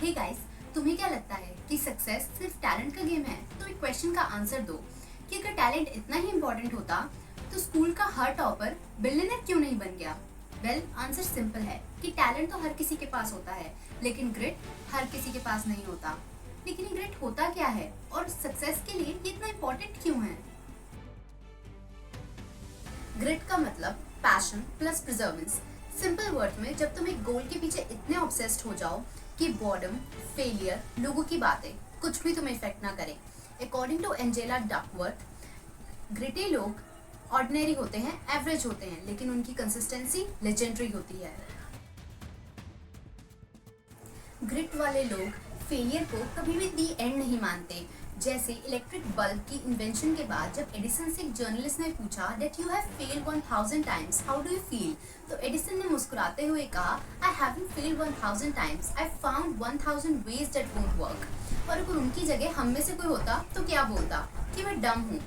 Hey guys, तुम्हें क्या लगता है कि सक्सेस सिर्फ टैलेंट का गेम है? तो एक क्वेश्चन का आंसर दो कि अगर टैलेंट इतना ही इम्पोर्टेंट होता तो स्कूल का हर टॉपर बिलियनर क्यों नहीं बन गया? वेल, आंसर सिंपल है कि टैलेंट तो हर किसी के पास होता है, लेकिन ग्रिट हर किसी के पास नहीं होता। लेकिन ये ग्रिट होता क्या है और सक्सेस के लिए ये इतना इम्पोर्टेंट क्यों है? ग्रिट का मतलब पैशन प्लस प्रिजर्वेंस। सिंपल वर्ड में, जब तुम एक गोल के पीछे इतने ऑब्सेस्ड हो जाओ कि बॉर्डम, फेलियर, लोगों की बातें कुछ भी तुम्हें इफेक्ट ना करे। According to Angela Duckworth, gritty लोग ऑर्डिनरी होते हैं, एवरेज होते हैं, लेकिन उनकी कंसिस्टेंसी लेजेंडरी होती है। ग्रिट वाले लोग फेलियर को कभी भी दी एंड नहीं मानते। जैसे इलेक्ट्रिक बल्ब की इन्वेंशन के बाद जब एडिसन से एक जर्नलिस्ट ने पूछा that you have failed 1000 times, how do you feel? तो एडिसन ने मुस्कुराते हुए कहा, I haven't failed 1000 times, I found 1000 ways that won't work. और अगर उनकी जगह हम में से कोई होता तो क्या बोलता? कि मैं डम हूँ।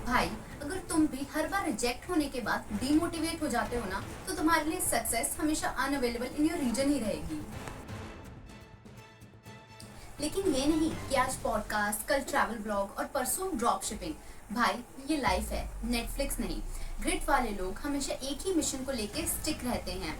भाई, अगर तुम भी हर बार रिजेक्ट होने के बाद डीमोटिवेट हो जाते हो ना, तो तुम्हारे लिए सक्सेस हमेशा अनअवेलेबल इन योर रीजन ही रहेगी। लेकिन ये नहीं कि आज पॉडकास्ट, कल ट्रैवल ब्लॉग और परसों ड्रॉप शिपिंग। भाई, ये लाइफ है, नेटफ्लिक्स नहीं। ग्रिट वाले लोग हमेशा एक ही मिशन को लेके स्टिक रहते हैं,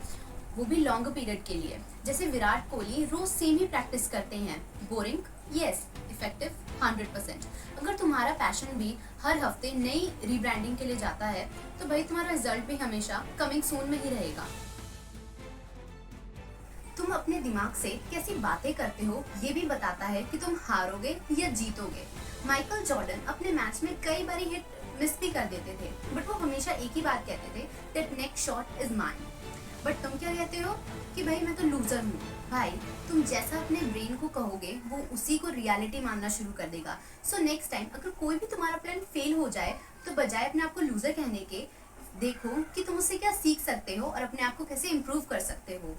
वो भी लॉन्ग पीरियड के लिए। जैसे विराट कोहली रोज सेम ही प्रैक्टिस करते हैं। बोरिंग? यस। इफेक्टिव? 100%। अगर तुम्हारा पैशन भी हर हफ्ते नई रीब्रांडिंग के लिए जाता है, तो भाई तुम्हारा रिजल्ट भी हमेशा कमिंग सून में ही रहेगा। तुम अपने दिमाग से कैसी बातें करते हो ये भी बताता है कि तुम हारोगे या जीतोगे। माइकल जॉर्डन अपने मैच में कई बार हिट मिस भी कर देते थे, बट वो हमेशा एक ही बात कहते थे, that next shot is mine. But तुम क्या कहते हो? कि भाई मैं तो लूजर हूँ। भाई, तुम जैसा अपने ब्रेन को कहोगे वो उसी को रियलिटी मानना शुरू कर देगा। सो नेक्स्ट टाइम अगर कोई भी तुम्हारा प्लान फेल हो जाए, तो बजाय अपने आप को लूजर कहने के, देखो कि तुम उससे क्या सीख सकते हो और अपने आप को कैसे इम्प्रूव कर सकते हो।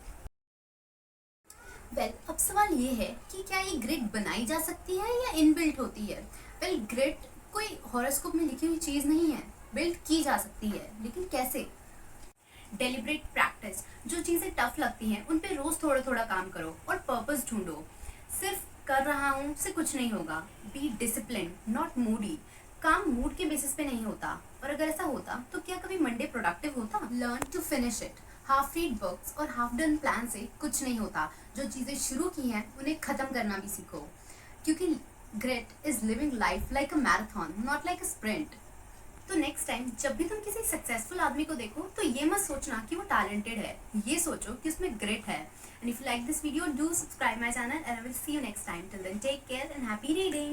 अब सवाल ये है कि क्या ये ग्रिड बनाई जा सकती है या इनबिल्ट होती है? ग्रिड कोई हॉरोस्कोप में लिखी हुई चीज नहीं है, बिल्ड की जा सकती है। लेकिन कैसे? Deliberate practice. जो चीजें टफ लगती हैं उन पे रोज थोड़ा थोड़ा काम करो और पर्पस ढूंढो। सिर्फ कर रहा हूँ से कुछ नहीं होगा। Be discipline, not Moody. काम मूड के बेसिस पे नहीं होता, और अगर ऐसा होता तो क्या कभी मंडे प्रोडक्टिव होता? Learn to finish it. Half read books और हाफ डन प्लान से कुछ नहीं होता। जो चीजें शुरू की हैं उन्हें खत्म करना भी सीखो, क्योंकि grit is living life like a marathon, not like a sprint. तो नेक्स्ट टाइम जब भी तुम किसी सक्सेसफुल आदमी को देखो, तो ये मत सोचना कि वो टैलेंटेड है, ये सोचो कि उसमें ग्रिट है। And if you like this video, do subscribe my channel and I will see you next time. Till then take care and happy reading.